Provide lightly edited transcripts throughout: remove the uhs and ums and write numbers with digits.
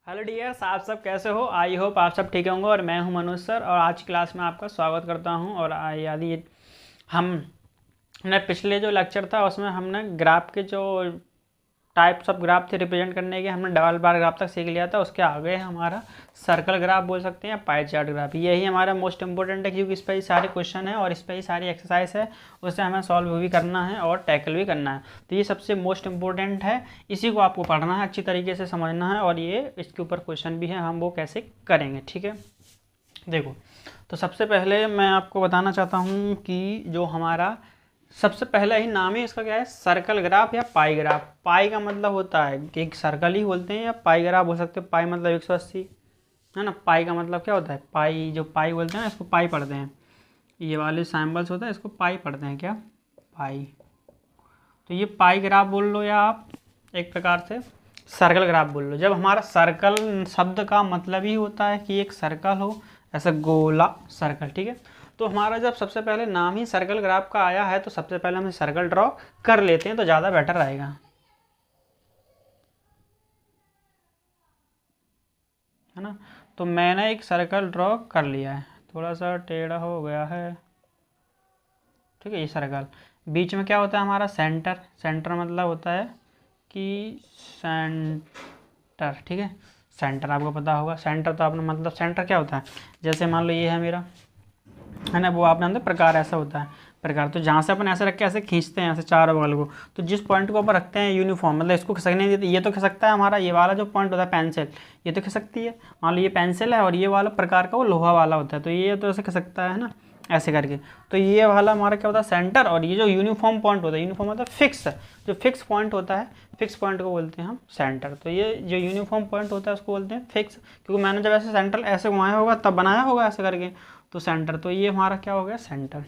Hello dears, आप सब कैसे हो। आई होप आप सब ठीक होंगे। और मैं हूं मनोज सर और आज की क्लास में आपका स्वागत करता हूं। और यदि हमने पिछले जो लेक्चर था उसमें हमने ग्राफ के जो टाइप्स ऑफ ग्राफ थे रिप्रेजेंट करने के, हमने डबल बार ग्राफ तक सीख लिया था। उसके आगे हमारा सर्कल ग्राफ बोल सकते हैं या पाई चार्ट ग्राफ, यही हमारा मोस्ट इंपॉर्टेंट है क्योंकि इस पर ही सारे क्वेश्चन है और इस पर ही सारी एक्सरसाइज है। उससे हमें सॉल्व भी करना है और टैकल भी करना है। तो ये सबसे मोस्ट इंपॉर्टेंट है, इसी को आपको पढ़ना है, अच्छी तरीके से समझना है और ये इसके ऊपर क्वेश्चन भी है, हम वो कैसे करेंगे। ठीक है, देखो, तो सबसे पहले मैं आपको बताना चाहता हूँ कि जो हमारा सबसे पहला ही नाम है इसका क्या है, सर्कल ग्राफ या पाई ग्राफ। पाई का मतलब होता है कि एक सर्कल ही बोलते हैं या पाई ग्राफ बोल सकते हैं। पाई मतलब 180 है ना। पाई का मतलब क्या होता है, पाई जो पाई बोलते हैं ना, इसको पाई पढ़ते हैं। ये वाले सिंबल्स होता है, इसको पाई पढ़ते हैं। क्या, पाई। तो ये पाई ग्राफ बोल लो या आप एक प्रकार से सर्कल ग्राफ बोल लो। जब हमारा सर्कल शब्द का मतलब ही होता है कि एक सर्कल हो, ऐसा गोला सर्कल। ठीक है, तो हमारा जब सबसे पहले नाम ही सर्कल ग्राफ का आया है तो सबसे पहले हम सर्कल ड्रॉ कर लेते हैं तो ज़्यादा बेटर रहेगा, है ना। तो मैंने एक सर्कल ड्रॉ कर लिया है, थोड़ा सा टेढ़ा हो गया है। ठीक है, ये सर्कल बीच में क्या होता है हमारा, सेंटर। सेंटर मतलब होता है कि सेंटर। ठीक है, सेंटर आपको पता होगा। सेंटर तो आपने मतलब सेंटर क्या होता है, जैसे मान लो ये है मेरा, है ना, वो आपने अंदर प्रकार ऐसा होता है प्रकार। तो जहाँ से अपन ऐसे रख के ऐसे खींचते हैं ऐसे चारों बगल को, तो जिस पॉइंट को अपन रखते हैं यूनिफॉर्म, मतलब इसको खिसकने नहीं देते। ये तो खिसकता है हमारा, ये वाला जो पॉइंट होता है पेंसिल, ये तो खिसकती है। मान लो ये पेंसिल है और ये वाला प्रकार का वो लोहा वाला होता है, तो ये तो ऐसे खिसकता है ना, ऐसे करके। तो ये वाला हमारा क्या होता है, सेंटर। और ये जो यूनिफॉर्म पॉइंट होता है, यूनिफॉर्म मतलब फिक्स, जो फिक्स पॉइंट होता है, फिक्स पॉइंट को बोलते हैं हम सेंटर। तो ये जो यूनिफॉर्म पॉइंट होता है उसको बोलते हैं फिक्स, क्योंकि मैंने जब ऐसे सेंटर ऐसे घुमाया होगा तब बनाया होगा ऐसे करके, तो सेंटर। तो ये हमारा क्या हो गया, सेंटर।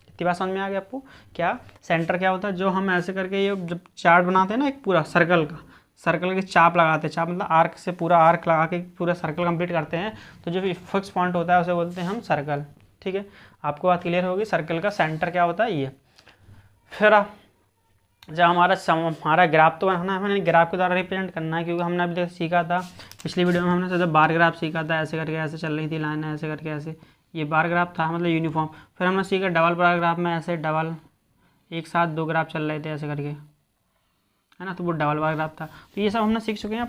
इतनी बात समझ में आ गया आपको। क्या सेंटर क्या होता है, जो हम ऐसे करके ये जब चार्ट बनाते हैं ना एक पूरा सर्कल का, सर्कल की चाप लगाते हैं। चाप मतलब आर्क से पूरा आर्क लगा के पूरा सर्कल कंप्लीट करते हैं, तो जो फिक्स पॉइंट होता है उसे बोलते हैं हम सर्कल। ठीक है, आपको बात क्लियर होगी, सर्कल का सेंटर क्या होता है ये। फिर जब हमारा ग्राफ तो बनाना है, हमें ग्राफ के द्वारा रिप्रेजेंट करना है, क्योंकि हमने अभी तक सीखा था पिछली वीडियो में, हमने जब बार ग्राफ सीखा था, ऐसे करके ऐसे चल रही थी लाइन, ऐसे करके ऐसे, ये बार ग्राफ था मतलब यूनिफॉर्म। फिर हमने सीखा डबल बार ग्राफ में ऐसे डबल एक साथ दो ग्राफ चल रहे थे ऐसे करके, है ना, तो वो डबल बार ग्राफ था। तो ये सब हमने सीख चुके हैं।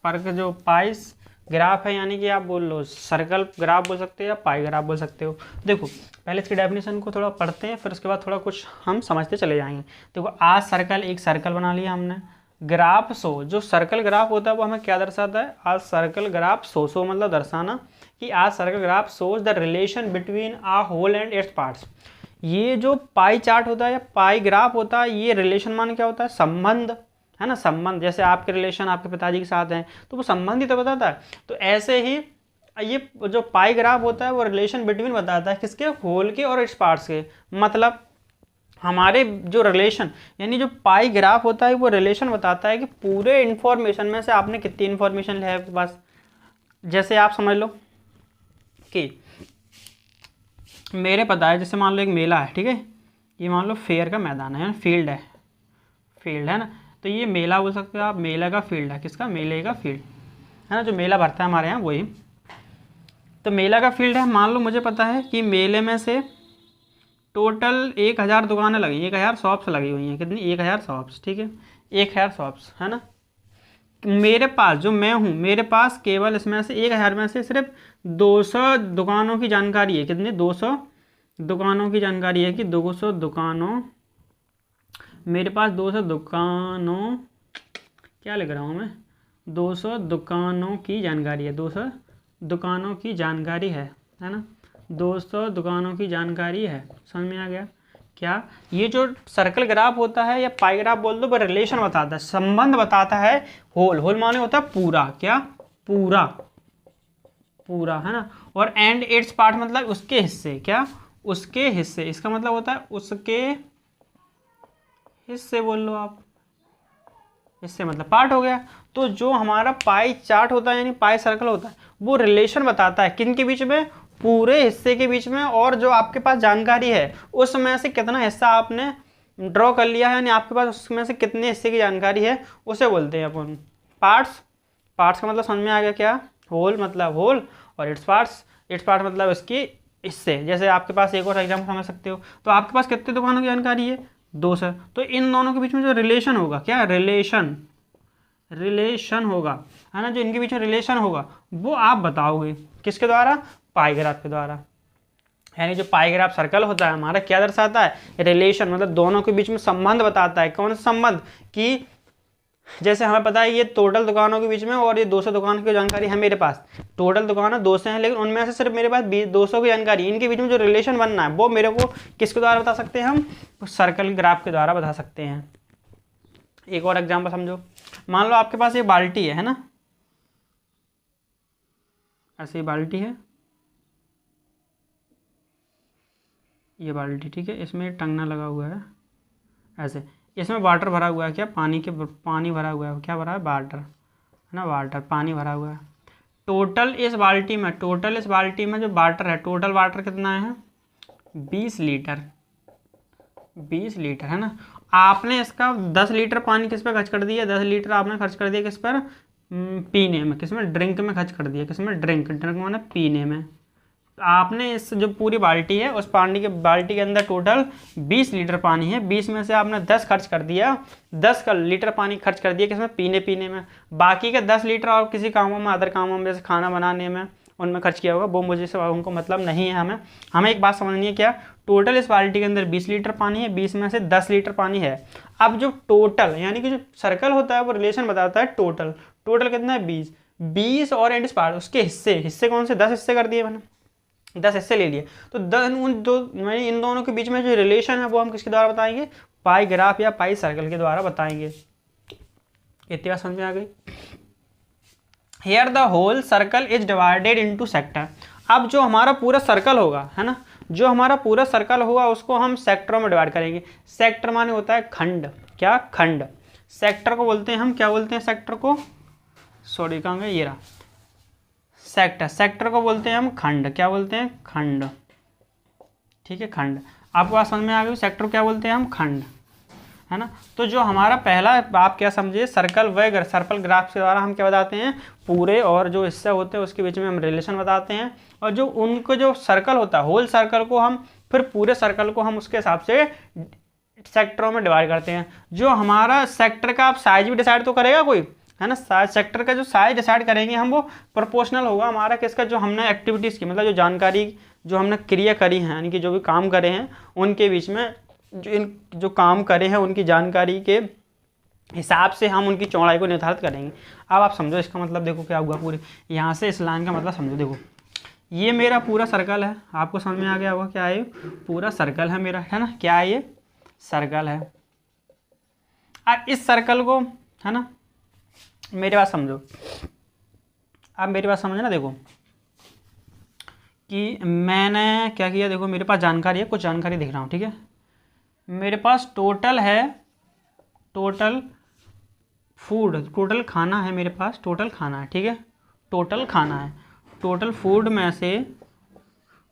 पर जो पाइस ग्राफ है, यानी कि आप बोल लो सर्कल ग्राफ बोल सकते हो या पाई ग्राफ बोल सकते हो। देखो, पहले इसकी डेफिनेशन को थोड़ा पढ़ते हैं, फिर उसके बाद थोड़ा कुछ हम समझते चले जाएंगे। देखो, आज सर्कल, एक सर्कल बना लिया हमने। ग्राफ शो, जो सर्कल ग्राफ होता है वो हमें क्या दर्शाता है, आज सर्कल ग्राफ शो मतलब दर्शाना, कि आज circle graph shows the relation between a whole and its parts. ये जो पाई चार्ट होता है या पाई ग्राफ होता है, ये रिलेशन मान क्या होता है, संबंध, है ना, संबंध। जैसे आपके रिलेशन आपके पिताजी के साथ हैं तो वो संबंध ही तो बताता है। तो ऐसे ही ये जो पाई ग्राफ होता है वो रिलेशन बिटवीन बताता है, किसके, होल के और इट्स पार्ट्स के। मतलब हमारे जो रिलेशन, यानी जो पाई ग्राफ होता है वो रिलेशन बताता है कि पूरे इन्फॉर्मेशन में से आपने कितनी इन्फॉर्मेशन है आपके पास। जैसे आप समझ लो कि मेरे पता है, जैसे मान लो एक मेला है, ठीक है, ये मान लो फेयर का मैदान है, फील्ड है, फील्ड है ना। तो ये मेला बोल सकते हो आप, मेला का फील्ड है, किसका, मेले का फील्ड, है ना, जो मेला भरता है हमारे यहाँ वही। तो मेला का फील्ड है, मान लो मुझे पता है कि मेले में से टोटल 1000 दुकानें लगी, 1000 शॉप्स लगी हुई हैं। कितनी, 1000 शॉप्स। ठीक है, 1000 शॉप्स, है ना। मेरे पास जो मैं हूँ, मेरे पास केवल इसमें से 1000 में से सिर्फ 200 दुकानों की जानकारी है। कितनी, 200 दुकानों की जानकारी है, कि 200 दुकानों, मेरे पास 200 दुकानों, क्या लिख रहा हूँ मैं, 200 दुकानों की जानकारी है, 200 दुकानों की जानकारी है ना, 200 दुकानों की जानकारी है। समझ में आ गया क्या। ये जो सर्कल ग्राफ होता है या पाई ग्राफ बोल दो, वो रिलेशन बताता है, संबंध बताता है। होल, होल माने होता है पूरा, क्या, पूरा, पूरा, है ना। और एंड इट्स पार्ट मतलब उसके हिस्से, क्या, उसके हिस्से। इसका मतलब होता है उसके हिस्से बोल लो आप, इससे मतलब पार्ट हो गया। तो जो हमारा पाई चार्ट होता है यानी पाई सर्कल होता है, वो रिलेशन बताता है किन के बीच में, पूरे हिस्से के बीच में, और जो आपके पास जानकारी है उसमें से कितना हिस्सा आपने ड्रॉ कर लिया है, यानी आपके पास उसमें से कितने हिस्से की जानकारी है, उसे बोलते हैं अपन पार्ट्स। पार्ट्स का मतलब समझ में आ गया क्या? होल मतलब होल, और इट्स पार्ट मतलब इसकी हिस्से। जैसे आपके पास एक और एग्जाम्पल समझ सकते हो, तो आपके पास कितने दुकानों की जानकारी है? 2 सर। तो इन दोनों के बीच में जो रिलेशन होगा, क्या रिलेशन होगा, है ना, जो इनके बीच में रिलेशन होगा वो आप बताओगे किसके द्वारा? पाई ग्राफ के द्वारा। यानी जो पाई ग्राफ सर्कल होता है हमारा क्या दर्शाता है? रिलेशन, मतलब दोनों के बीच में संबंध बताता है। कौन सा संबंध? कि जैसे हमें पता है ये टोटल दुकानों के बीच में, और ये 200 दुकानों की जानकारी है मेरे पास। टोटल दुकान 200 हैं, लेकिन उनमें से सिर्फ मेरे पास 200 की जानकारी। इनके बीच में जो रिलेशन बनना है वो मेरे को किसके द्वारा बता सकते हैं? हम सर्कल ग्राफ के द्वारा बता सकते हैं। एक और एग्जाम्पल समझो। मान लो आपके पास ये बाल्टी है ना, ऐसे बाल्टी है, ये बाल्टी, ठीक है, इसमें टंगना लगा हुआ है ऐसे। इसमें वाटर भरा हुआ है, क्या? पानी भरा हुआ है। क्या भरा है? वाटर, है ना, वाटर, पानी भरा हुआ है। टोटल इस बाल्टी में जो वाटर है, टोटल वाटर कितना है? 20 लीटर, 20 लीटर, है ना। आपने इसका 10 लीटर पानी किस पर खर्च कर दिया? 10 लीटर आपने खर्च कर दिया किस पर? पीने में। किसमें? ड्रिंक में खर्च कर दिया। किसमें? ड्रिंक माने पीने में। आपने इस जो पूरी बाल्टी है, उस बाल्टी के अंदर टोटल 20 लीटर पानी है। 20 में से आपने 10 खर्च कर दिया, 10 का लीटर पानी खर्च कर दिया किसमें? पीने में। बाकी के 10 लीटर और किसी कामों में, अदर कामों में, जैसे खाना बनाने में, उनमें खर्च किया होगा, वो मुझे से उनको मतलब नहीं है। हमें एक बात समझनी है, क्या? टोटल इस बाल्टी के अंदर 20 लीटर पानी है, 20 में से 10 लीटर पानी है। अब जो टोटल, यानी कि जो सर्कल होता है वो रिलेशन बताता है टोटल कितना है? 20 और एंड पार्ट, उसके हिस्से कौन से? 10 हिस्से कर दिए मैंने, 10 हिस्से ले लिए। तो इन दोनों के बीच में जो रिलेशन है वो हम किसके द्वारा बताएंगे? पाई ग्राफ या पाई सर्कल के द्वारा बताएंगे। इतनी बात समझ में आ गई? Here the whole circle is divided into sector. अब जो हमारा पूरा सर्कल होगा, है ना, जो हमारा पूरा सर्कल होगा उसको हम सेक्टरों में डिवाइड करेंगे। सेक्टर माने होता है खंड। क्या? खंड। सेक्टर को बोलते हैं हम, क्या बोलते हैं सेक्टर को? सॉरी, कहाँ गए? ये रहा सेक्टर को बोलते हैं हम खंड। क्या बोलते हैं? खंड, ठीक है, खंड। आपको बात समझ में आ गई? सेक्टर क्या बोलते हैं हम? खंड, है ना। तो जो हमारा पहला, आप क्या समझिए, सर्कल ग्राफ के द्वारा हम क्या बताते हैं? पूरे और जो हिस्से होते हैं उसके बीच में हम रिलेशन बताते हैं। और जो उनको जो सर्कल होता है, होल सर्कल को हम फिर पूरे सर्कल को हम उसके हिसाब से सेक्टरों में डिवाइड करते हैं। जो हमारा सेक्टर का आप साइज भी डिसाइड तो करेगा कोई, है ना। सेक्टर का जो साइज डिसाइड करेंगे हम, वो प्रोपोर्शनल होगा हमारा किसका? जो हमने एक्टिविटीज़ की, मतलब जो जानकारी, जो हमने क्रिया करी है, यानी कि जो भी काम करे हैं उनके बीच में, जो काम करे हैं उनकी जानकारी के हिसाब से हम उनकी चौड़ाई को निर्धारित करेंगे। अब आप समझो इसका मतलब, देखो क्या हुआ पूरे यहाँ से इस लाइन का मतलब समझो। देखो ये मेरा पूरा सर्कल है, आपको समझ में आ गया होगा क्या है? पूरा सर्कल है मेरा, है ना। क्या है? ये सर्कल है। अब इस सर्कल को, है ना, मेरी बात समझो, आप मेरी बात समझे ना। देखो कि मैंने क्या किया, देखो मेरे पास जानकारी है, कुछ जानकारी दिख रहा हूँ, ठीक है। मेरे पास टोटल है, टोटल फूड, टोटल खाना है मेरे पास, टोटल खाना है, ठीक है, टोटल खाना है। टोटल फूड में से,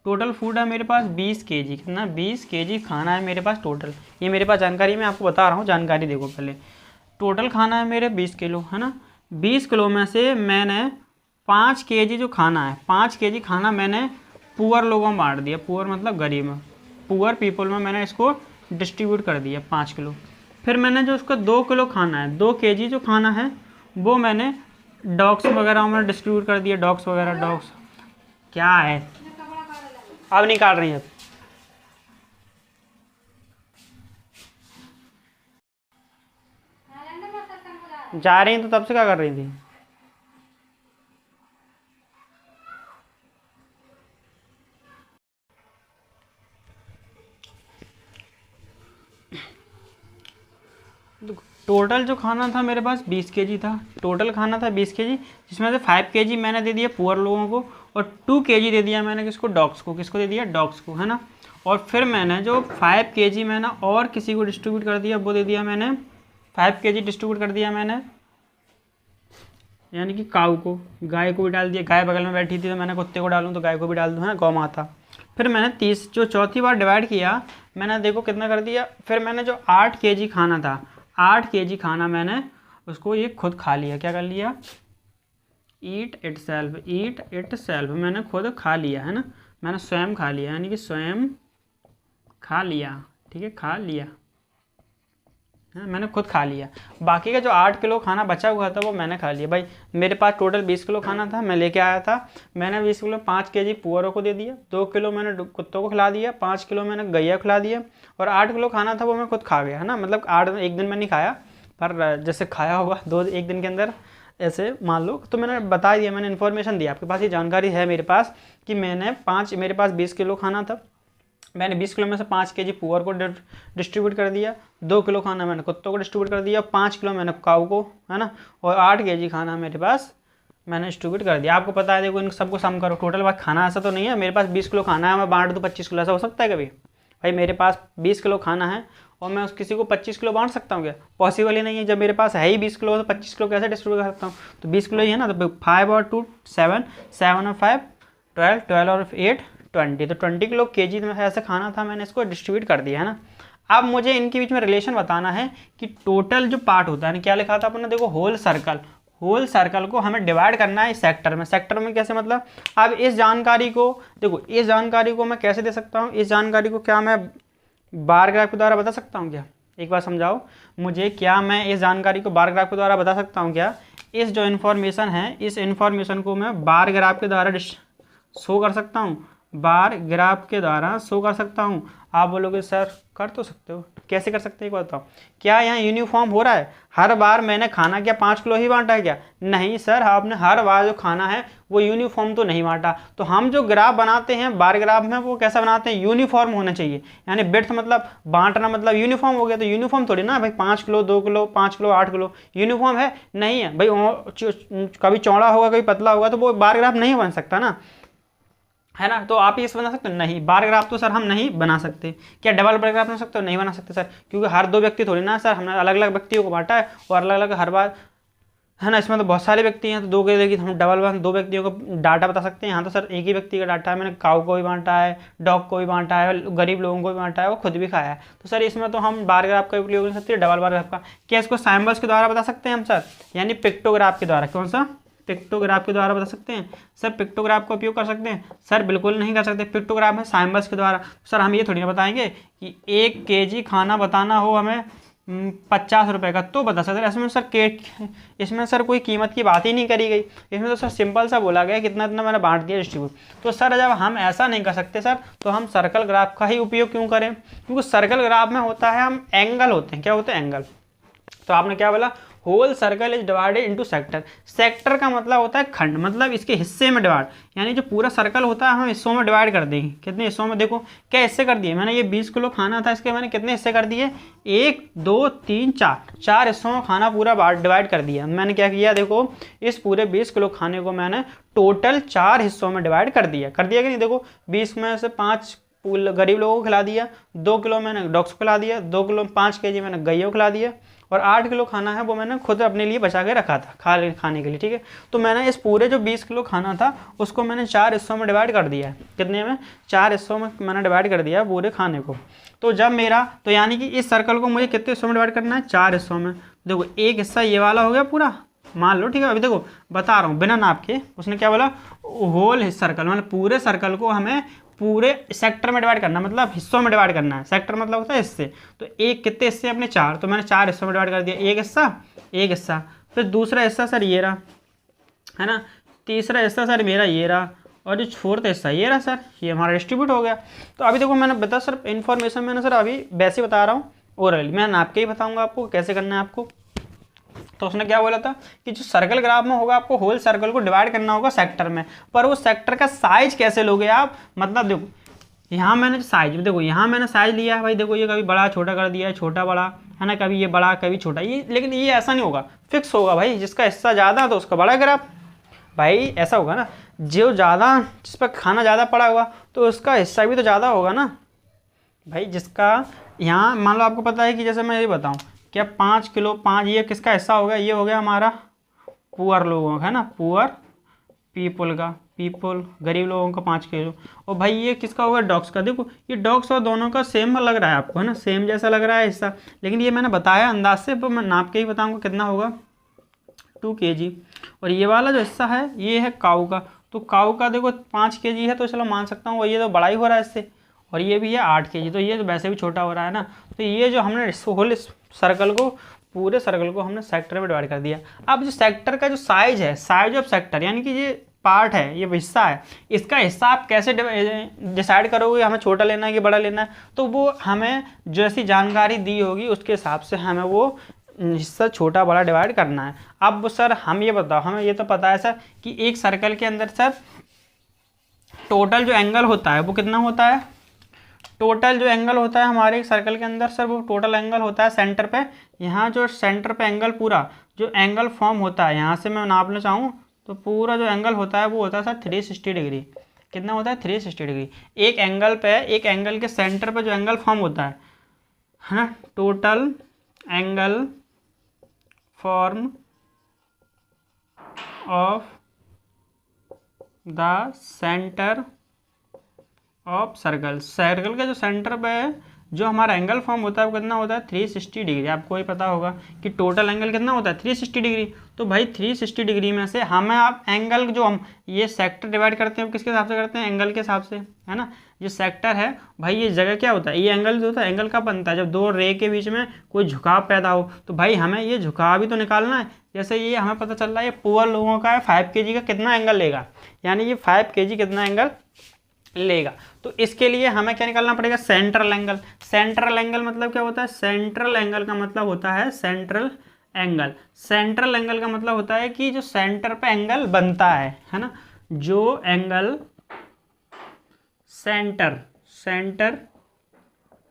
टोटल फूड है मेरे पास 20 kg, कितना? 20 kg खाना है मेरे पास टोटल। ये मेरे पास जानकारी, मैं आपको बता रहा हूँ जानकारी। देखो पहले टोटल खाना है मेरे 20 किलो, है ना। 20 किलो में से मैंने 5 kg जो खाना है, 5 kg खाना मैंने पुअर लोगों में बांट दिया। पुअर मतलब गरीब में, पुअर पीपल में मैंने इसको डिस्ट्रीब्यूट कर दिया 5 किलो। फिर मैंने जो उसका 2 किलो खाना है, 2 kg जो खाना है वो मैंने डॉग्स वगैरह में डिस्ट्रीब्यूट कर दिया। डॉग्स वगैरह, डॉग्स क्या है, अब नहीं काट रही है, जा रही हैं तो तब से क्या कर रही थी? टोटल जो खाना था मेरे पास 20 kg था। टोटल खाना था 20 kg, जिसमें से 5 kg मैंने दे दिया पुअर लोगों को, और 2 kg दे दिया मैंने किसको? डॉग्स को। किसको दे दिया? डॉग्स को, है ना। और फिर मैंने जो 5 kg मैंने और किसी को डिस्ट्रीब्यूट कर दिया, वो दे दिया मैंने 5 kg डिस्ट्रीब्यूट कर दिया मैंने, यानी कि काऊ को, गाय को भी डाल दिया। गाय बगल में बैठी थी तो मैंने कुत्ते को डालूँ तो गाय को भी डाल दूँ, है ना, गौ माता। फिर मैंने 30 जो चौथी बार डिवाइड किया, मैंने देखो कितना कर दिया। फिर मैंने जो 8 kg खाना था, 8 kg खाना मैंने उसको ये खुद खा लिया। क्या कर लिया? ईट इट सेल्फ मैंने खुद खा लिया है ना, मैंने स्वयं खा लिया, यानी कि स्वयं खा लिया, ठीक है, खा लिया है, मैंने खुद खा लिया। बाकी का जो 8 किलो खाना बचा हुआ था वो मैंने खा लिया। भाई मेरे पास टोटल 20 किलो खाना था, मैं लेके आया था, मैंने 20 किलो 5 केजी पुअरों को दे दिया, 2 किलो मैंने कुत्तों को खिला दिया, 5 किलो मैंने गैया को खिला दिया, और 8 किलो खाना था वो मैं खुद खा गया है ना। मतलब 8 एक दिन में नहीं खाया, पर जैसे खाया होगा 1 दिन के अंदर, ऐसे मान लो। तो मैंने बता दिया, मैंने इन्फॉर्मेशन दिया, आपके पास ये जानकारी है मेरे पास कि मेरे पास 20 किलो खाना था, मैंने 20 किलो में से 5 केजी पुअर को डिस्ट्रीब्यूट कर दिया, 2 किलो खाना मैंने कुत्तों को डिस्ट्रीब्यूट कर दिया, 5 किलो मैंने काऊ को, है ना, और 8 केजी खाना मेरे पास मैंने डिस्ट्रीब्यूट कर दिया। आपको पता है, देखो इन सबको सम करो, टोटल बात खाना ऐसा तो नहीं है मेरे पास 20 किलो खाना है मैं बांट दूँ 25 किलो, ऐसा हो सकता है कभी? भाई मेरे पास 20 किलो खाना है और मैं किसी को 25 किलो बांट सकता हूँ क्या? पॉसिबल ही नहीं है। जब मेरे पास है ही 20 किलो तो 25 किलो कैसे डिस्ट्रीब्यूट कर सकता हूँ? तो 20 किलो ही है ना, तो 5 और 2 7, 7 और 5 12, 12 और 8 20, तो 20 किलो केजी में ऐसे खाना था, मैंने इसको डिस्ट्रीब्यूट कर दिया है ना। अब मुझे इनके बीच में रिलेशन बताना है कि टोटल जो पार्ट होता है, क्या लिखा था अपने, देखो होल सर्कल को हमें डिवाइड करना है सेक्टर में। सेक्टर में कैसे, मतलब अब इस जानकारी को देखो, इस जानकारी को मैं कैसे दे सकता हूँ, इस जानकारी को क्या मैं बार ग्राफ के द्वारा बता सकता हूँ क्या? एक बार समझाओ मुझे, क्या मैं इस जानकारी को बार ग्राफ के द्वारा बता सकता हूँ क्या? इस जो इन्फॉर्मेशन है, इस इन्फॉर्मेशन को मैं बार ग्राफ के द्वारा शो कर सकता हूँ, बार ग्राफ के द्वारा शो कर सकता हूँ। आप बोलोगे सर कर तो सकते हो, कैसे कर सकते हैं एक बात बताओ? क्या यहाँ यूनिफॉर्म हो रहा है? हर बार मैंने खाना क्या 5 किलो ही बांटा है क्या? नहीं सर, आपने हर बार जो खाना है वो यूनिफॉर्म तो नहीं बांटा। तो हम जो ग्राफ बनाते हैं बार ग्राफ में, वो कैसा बनाते हैं? यूनिफॉर्म होना चाहिए, यानी बिड्थ मतलब बांटना मतलब यूनिफॉर्म हो गया। तो यूनिफॉर्म थोड़ी ना भाई 5 kilo 2 kilo 5 kilo 8 kilo uniform है? नहीं है भाई, कभी चौड़ा होगा कभी पतला होगा, तो वो बार ग्राफ नहीं बन सकता ना, है ना। तो आप ये बना सकते हो? नहीं, बार ग्राफ तो सर हम नहीं बना सकते। क्या डबल बार ग्राफ बना सकते हो? नहीं बना सकते सर, क्योंकि हर 2 व्यक्ति थोड़ी ना सर, हमने अलग अलग व्यक्तियों को बांटा है और अलग अलग हर बार, है ना। इसमें तो बहुत सारे व्यक्ति हैं, तो 2 के लेकिन हम डबल 2 व्यक्तियों को डाटा बता सकते हैं। यहाँ तो सर एक ही व्यक्ति का डाटा है, मैंने काऊ को भी बांटा है, डॉग को भी बांटा है, गरीब लोगों को भी बांटा है, वो खुद भी खाया है। तो सर इसमें तो हम बार ग्राफ का उपयोग कर सकते हैं, डबल बार ग्राफ का। क्या इसको सिंबल्स के द्वारा बता सकते हैं हम सर, यानी पिक्टोग्राफ के द्वारा? कौन सा? पिक्टोग्राफ के द्वारा बता सकते हैं सर। पिक्टोग्राफ का उपयोग कर सकते हैं सर? बिल्कुल नहीं कर सकते, पिक्टोग्राफ में सिंबल्स के द्वारा। सर हम ये थोड़ी ना बताएंगे कि 1 केजी खाना बताना हो हमें 50 रुपये का तो बता सकते। इसमें सर कोई कीमत की बात ही नहीं करी गई, इसमें तो सर सिंपल सा बोला गया कितना इतना मैंने बांट दिया डिस्ट्रीब्यूट। तो सर जब हम ऐसा नहीं कर सकते सर, तो हम सर्कल ग्राफ का ही उपयोग क्यों करें? क्योंकि सर्कल ग्राफ में होता है, हम एंगल होते हैं, क्या होते हैं? एंगल। तो आपने क्या बोला? Whole circle is divided into sector. Sector का मतलब होता है खंड, मतलब इसके हिस्से में डिवाइड, यानी जो पूरा सर्कल होता है हम हिस्सों में डिवाइड कर देंगे। कितने हिस्सों में? देखो क्या हिस्से कर दिए मैंने, ये 20 किलो खाना था, इसके मैंने कितने हिस्से कर दिए? 1 2 3 4 हिस्सों में खाना पूरा डिवाइड कर दिया। मैंने क्या किया, देखो इस पूरे 20 किलो खाने को मैंने टोटल 4 हिस्सों में डिवाइड कर दिया कि नहीं? देखो 20 में से 5 गरीब लोगों को खिला दिया, 2 किलो मैंने डॉग्स को खिला दिया, 2 किलो 5 केजी मैंने गैयों को खिला दिया, और 8 किलो खाना है वो मैंने खुद अपने लिए बचा के रखा था खाने के लिए, ठीक है। तो मैंने इस पूरे जो 20 किलो खाना था उसको मैंने 4 हिस्सों में डिवाइड कर दिया है। कितने में? 4 हिस्सों में मैंने डिवाइड कर दिया पूरे खाने को। तो जब मेरा, तो यानी कि इस सर्कल को मुझे कितने हिस्सों में डिवाइड करना है? 4 हिस्सों में। देखो एक हिस्सा ये वाला हो गया पूरा, मान लो, ठीक है। अभी देखो बता रहा हूँ बिना नाप के, उसने क्या बोला? होल सर्कल, मतलब पूरे सर्कल को हमें पूरे सेक्टर में डिवाइड करना, मतलब हिस्सों में डिवाइड करना है। सेक्टर मतलब होता है हिस्से। तो एक कितने हिस्से अपने? 4, तो मैंने 4 हिस्सों में डिवाइड कर दिया। एक हिस्सा, फिर दूसरा हिस्सा सर ये रहा, है ना, तीसरा हिस्सा सर मेरा ये रहा, और जो 4th हिस्सा ये रहा सर, ये हमारा डिस्ट्रीब्यूट हो गया। तो अभी देखो मैंने बता सर, इन्फॉर्मेशन मैंने सर अभी वैसे बता रहा हूँ, ओरली मैं नाप के ही बताऊँगा आपको कैसे करना है आपको। तो उसने क्या बोला था कि जो सर्कल ग्राफ में होगा आपको होल सर्कल को डिवाइड करना होगा सेक्टर में, पर वो सेक्टर का साइज कैसे लोगे आप? मतलब देखो यहाँ मैंने साइज, देखो यहाँ मैंने साइज लिया है भाई, देखो ये कभी बड़ा छोटा कर दिया है, छोटा बड़ा, है ना, कभी ये बड़ा कभी छोटा, ये लेकिन ये ऐसा नहीं होगा, फिक्स होगा भाई। जिसका हिस्सा ज़्यादा तो उसका बड़ा ग्राफ भाई, ऐसा होगा ना। जो ज़्यादा, जिस पर खाना ज़्यादा पड़ा होगा तो उसका हिस्सा भी तो ज़्यादा होगा ना भाई। जिसका यहाँ मान लो आपको पता है कि जैसे मैं ये बताऊँ, क्या 5 किलो 5, ये किसका हिस्सा हो गया? ये हो गया हमारा पुअर लोगों का, है ना, पुअर पीपल का, पीपल गरीब लोगों का 5 किलो। और भाई ये किसका होगा? डॉग्स का। देखो ये डॉग्स और दोनों का सेम लग रहा है आपको, है ना, सेम जैसा लग रहा है हिस्सा, लेकिन ये मैंने बताया अंदाज से, पर मैं नाप के ही बताऊँगा कितना होगा। 2 kg। और ये वाला जो हिस्सा है ये है काऊ का, तो काऊ का देखो 5 kg है, तो चलो मान सकता हूँ ये तो बड़ा ही हो रहा है इससे। और ये भी है 8 kg, तो ये तो वैसे भी छोटा हो रहा है ना। तो ये जो हमने होल सर्कल को, पूरे सर्कल को हमने सेक्टर में डिवाइड कर दिया। अब जो सेक्टर का जो साइज है, साइज ऑफ सेक्टर यानी कि ये पार्ट है, ये हिस्सा है, इसका हिस्सा आप कैसे डिसाइड करोगे हमें छोटा लेना है कि बड़ा लेना है, तो वो हमें जैसी जानकारी दी होगी उसके हिसाब से हमें वो हिस्सा छोटा बड़ा डिवाइड करना है। अब सर हम ये बताओ, हमें ये तो पता है सर कि एक सर्कल के अंदर सर टोटल जो एंगल होता है वो कितना होता है, टोटल जो एंगल होता है हमारे एक सर्कल के अंदर सर वो टोटल एंगल होता है सेंटर पे। यहाँ जो सेंटर पे एंगल पूरा जो एंगल फॉर्म होता है, यहाँ से मैं नापना चाहूँ तो पूरा जो एंगल होता है वो होता है सर 360 डिग्री। कितना होता है 360 डिग्री। एक एंगल पे, एक एंगल के सेंटर पे जो एंगल फॉर्म होता है ना, total angle form of the centre of circle, circle के जो सेंटर पे जो हमारा एंगल फॉर्म होता है वो कितना होता है 360 डिग्री। आपको ही पता होगा कि टोटल एंगल कितना होता है 360 डिग्री। तो भाई 360 डिग्री में से हमें आप एंगल जो हम ये सेक्टर डिवाइड करते हैं किसके हिसाब से करते हैं, एंगल के हिसाब से, है ना। ये सेक्टर है भाई, ये जगह क्या होता है, ये एंगल जो होता है, एंगल कब बनता है जब दो रे के बीच में कोई झुकाव पैदा हो। तो भाई हमें ये झुकाव भी तो निकालना है। जैसे ये हमें पता चल रहा है ये पुअर लोगों का है 5 kg का कितना एंगल लेगा, यानी ये 5 kg कितना एंगल लेगा। तो इसके लिए हमें क्या निकालना पड़ेगा, सेंट्रल एंगल। सेंट्रल एंगल मतलब क्या होता है, सेंट्रल एंगल का मतलब होता है सेंट्रल एंगल। सेंट्रल एंगल का मतलब होता है कि जो सेंटर पे एंगल बनता है ना, जो एंगल सेंटर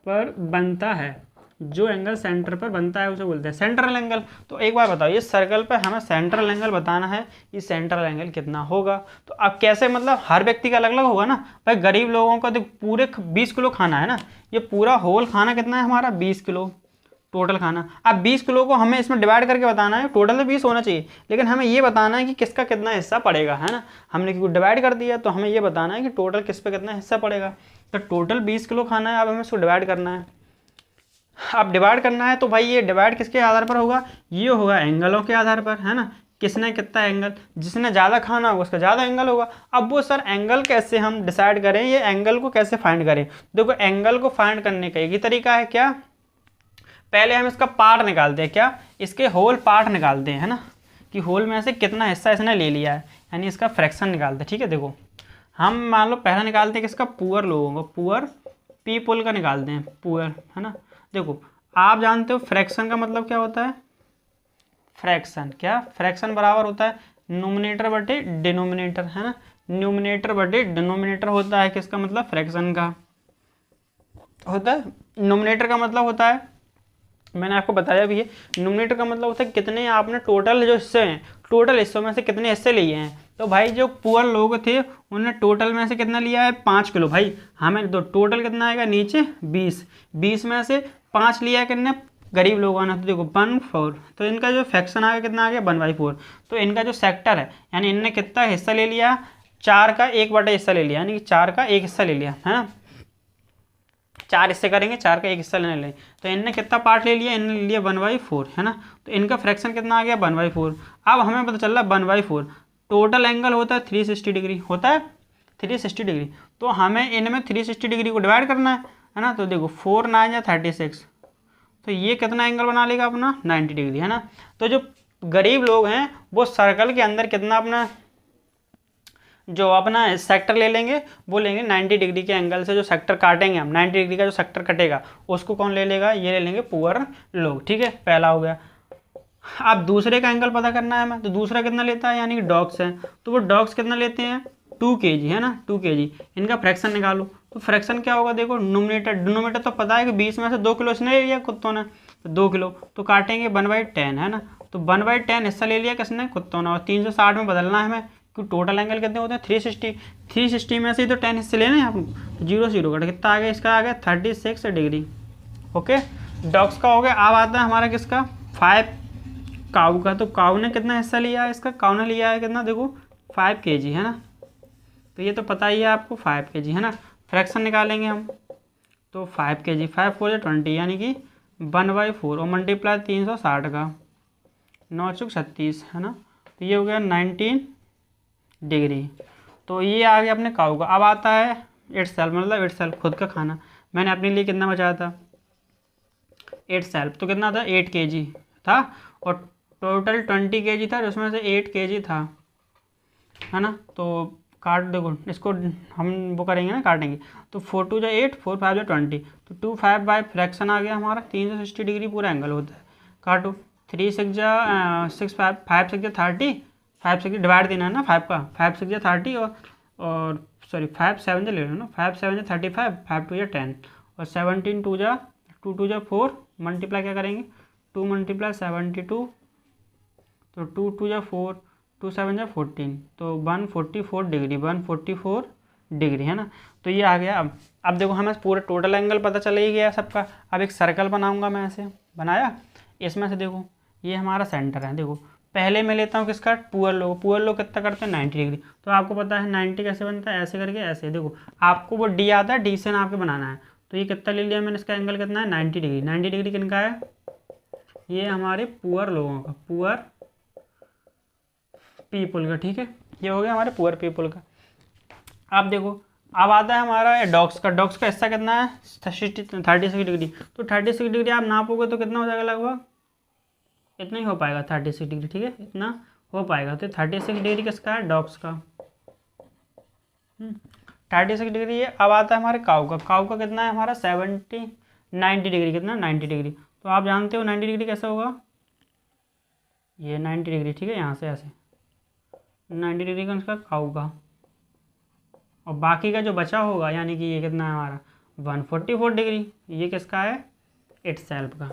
पर बनता है, जो एंगल सेंटर पर बनता है उसे बोलते हैं सेंट्रल एंगल। तो एक बार बताओ, ये सर्कल पे हमें सेंट्रल एंगल बताना है, ये सेंट्रल एंगल कितना होगा। तो अब कैसे, मतलब हर व्यक्ति का अलग अलग होगा ना भाई। गरीब लोगों का पूरे 20 किलो खाना है ना, ये पूरा होल खाना कितना है हमारा 20 किलो टोटल खाना। अब 20 किलो को हमें इसमें डिवाइड करके बताना है, टोटल तो 20 होना चाहिए, लेकिन हमें ये बताना है कि किसका कितना हिस्सा पड़ेगा, है ना। हमने क्योंकि डिवाइड कर दिया तो हमें ये बताना है कि टोटल किस पे कितना हिस्सा पड़ेगा। तो टोटल 20 किलो खाना है, अब हमें उसको डिवाइड करना है। अब डिवाइड करना है तो भाई ये डिवाइड किसके आधार पर होगा, ये होगा एंगलों के आधार पर, है ना। किसने कितना एंगल, जिसने ज़्यादा खाना होगा उसका ज़्यादा एंगल होगा। अब वो सर एंगल कैसे हम डिसाइड करें, ये एंगल को कैसे फाइंड करें। देखो एंगल को फाइंड करने का एक ही तरीका है, क्या, पहले हम इसका पार्ट निकालते हैं, क्या, इसके होल पार्ट निकालते हैं, है ना, कि होल में से कितना हिस्सा इसने ले लिया है, यानी इसका फ्रैक्शन निकालते हैं। ठीक है, देखो हम मान लो पहला निकालते हैं किसका, पुअर लोगों का, पुअर पीपल का निकालते हैं, पुअर, है ना। देखो आप जानते हो फ्रैक्शन का मतलब क्या होता है, फ्रैक्शन, क्या, फ्रैक्शन बराबर होता है नोमिनेटर बटे डिनोमिनेटर, है ना। न्यूमिनेटर बटे डिनोमिनेटर होता है किसका, मतलब फ्रैक्शन का होता है। नोमिनेटर का मतलब होता है, मैंने आपको बताया भी है, नोमिनेटर का मतलब होता है कितने आपने टोटल जो हिस्से हैं, टोटल हिस्सों में से कितने हिस्से लिए हैं। तो भाई जो पुअर लोग थे उन्होंने टोटल में से कितना लिया है 5 किलो। भाई हमें तो टोटल कितना आएगा नीचे 20 में से 5 लिया है कितने गरीब लोगों ने, तो देखो 1/4, तो इनका जो फ्रैक्शन आ गया कितना आ गया 1/4। तो इनका जो सेक्टर है यानी इनने कितना हिस्सा ले लिया, 4 का 1/4 हिस्सा ले लिया, यानी कि 4 का 1 हिस्सा ले लिया, है ना। 4 हिस्से करेंगे, 4 का 1 हिस्सा लेने लें, तो इनने कितना पार्ट ले लिया, इनने ले लिया 1/4, है ना। तो इनका फ्रैक्शन कितना आ गया 1/4। अब हमें पता चल रहा है 1/4 टोटल एंगल होता है 360 डिग्री, होता है 360 डिग्री। तो हमें इनमें 360 डिग्री को डिवाइड करना है ना। तो देखो 4 9 या 36, तो ये कितना एंगल बना लेगा अपना 90 डिग्री, है ना। तो जो गरीब लोग हैं वो सर्कल के अंदर कितना अपना जो अपना सेक्टर ले लेंगे, वो लेंगे 90 डिग्री के एंगल से, जो सेक्टर काटेंगे हम 90 डिग्री का जो सेक्टर कटेगा उसको कौन ले लेगा, ये ले लेंगे पुअर लोग। ठीक है, पहला हो गया। अब दूसरे का एंगल पता करना है हमें, तो दूसरा कितना लेता है, यानी कि डॉग्स है, तो वो डॉग्स कितना लेते हैं 2 kg, है ना, 2 kg। इनका फ्रैक्शन निकालो, तो फ्रैक्शन क्या होगा, देखो नोमिनेटर डिनोमिनेटर तो पता है कि 20 में से 2 किलो इसने ले लिया कुत्तों ने, तो 2 किलो, तो काटेंगे 1/10, है ना। तो 1/10 हिस्सा ले लिया किसने, कुत्तों ने, और 360 में बदलना है हमें, क्योंकि टोटल एंगल कितने होते हैं 360 में से तो 10 हिस्से लेने हैं आप, तो 0 0 कट, कितना आ गया, इसका आ गया 36 डिग्री। ओके, डॉग्स का हो गया। अब आता है हमारा किसका 5 काऊ का। तो काऊ ने कितना हिस्सा लिया है इसका, काऊ ने लिया है कितना, देखो 5 kg, है ना। तो ये तो पता ही है आपको 5 kg, है ना। फ्रैक्शन निकालेंगे हम, तो 5 kg, 5 4 20, यानी कि 1/4 और मल्टीप्लाई 360 का, 9 चौक 36 है ना, तो ये हो गया 19 डिग्री। तो ये आ गया अपने काऊ का। अब आता है इट सेल्फ, मतलब इट सेल्फ खुद का खाना। मैंने अपने लिए कितना बचाया था, इट सेल्फ, तो कितना था 8 kg था, और टोटल 20 kg था, उसमें से 8 kg था, है ना। तो काट देखो इसको, हम वो करेंगे ना, काटेंगे। तो 4 2 जो 8, 4 5 जो 20, तो 2 5 बाय फ्रैक्शन आ गया हमारा, 360 डिग्री पूरा एंगल होता है। काटो, 3 6 जा 6 5 5 6 जा 30, 5 6 डिवाइड देना है ना 5 का, 5 6 जा 30, और सॉरी 5 7 जा ले लो ना, 5 7 जा 35, 5 2 जा 10, और 17 2 जा 2 2 जा 4, मल्टीप्लाई क्या करेंगे, 2 मल्टीप्लाई 72, तो 2 2 जा 4, 2 7 जा 14, तो 144 डिग्री, 144 डिग्री, है ना। तो ये आ गया। अब देखो हमें पूरा टोटल एंगल पता चल ही गया सबका। अब एक सर्कल बनाऊंगा मैं, ऐसे बनाया, इसमें से देखो ये हमारा सेंटर है। देखो पहले मैं लेता हूँ किसका, पुअर लोग। पुअर लोग कितना करते हैं 90 डिग्री। तो आपको पता है 90 कैसे बनता है, ऐसे करके, ऐसे। देखो आपको वो डी आता है, डी से नाप के बनाना है। तो ये कितना ले लिया मैंने, इसका एंगल कितना है 90 डिग्री। 90 डिग्री किनका है, ये हमारे पुअर लोगों का, पुअर पीपल का, ठीक है। ये हो गया हमारे पुअर पीपल का। अब देखो अब आता है हमारा डॉग्स का। डॉग्स का हिस्सा कितना है 36 डिग्री। तो 36 डिग्री आप नापोगे तो कितना हो जाएगा, लगभग इतना ही हो पाएगा 36 डिग्री, ठीक है, इतना हो पाएगा। तो 36 डिग्री किसका है, डॉग्स का। 36 डिग्री। अब आता है हमारे काऊ का। काऊ का कितना है हमारा 90 डिग्री। कितना 90 डिग्री। तो आप जानते हो 90 डिग्री कैसे होगा, ये 90 डिग्री, ठीक है, यहाँ से ऐसे 90 डिग्री का उसका काऊ का, और बाकी का जो बचा होगा, यानी कि ये कितना है हमारा 144 डिग्री, ये किसका है, इट सेल्फ का,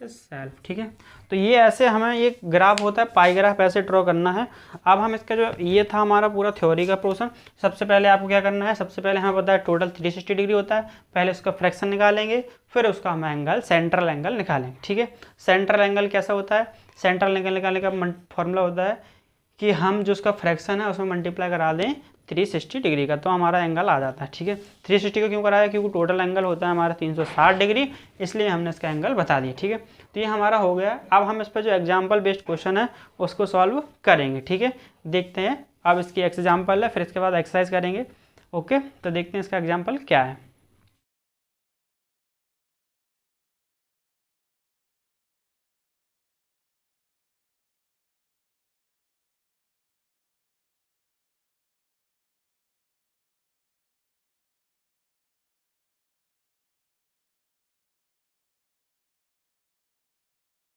सेल्फ, ठीक है। तो ये ऐसे हमें ये ग्राफ होता है, पाई ग्राफ ऐसे ड्रॉ करना है। अब हम इसका जो ये था हमारा पूरा थ्योरी का पोर्शन। सबसे पहले आपको क्या करना है, सबसे पहले हमें पता है टोटल 360 डिग्री होता है। पहले उसका फ्रैक्शन निकालेंगे, फिर उसका हम एंगल, सेंट्रल एंगल निकालेंगे, ठीक है। सेंट्रल एंगल कैसा होता है, सेंट्रल एंगल निकालने का फॉर्मूला होता है कि हम जो उसका फ्रैक्शन है उसमें मल्टीप्लाई करा दें 360 डिग्री का, तो हमारा एंगल आ जाता है, ठीक है। 360 का क्यों कराया, क्योंकि टोटल एंगल होता है हमारा 360 डिग्री, इसलिए हमने इसका एंगल बता दिया, ठीक है। तो ये हमारा हो गया। अब हम इस पर जो एग्जाम्पल बेस्ड क्वेश्चन है उसको सॉल्व करेंगे, ठीक है। देखते हैं, अब इसकी एग्जाम्पल है, फिर इसके बाद एक्सरसाइज करेंगे। ओके, तो देखते हैं इसका एग्जाम्पल क्या है।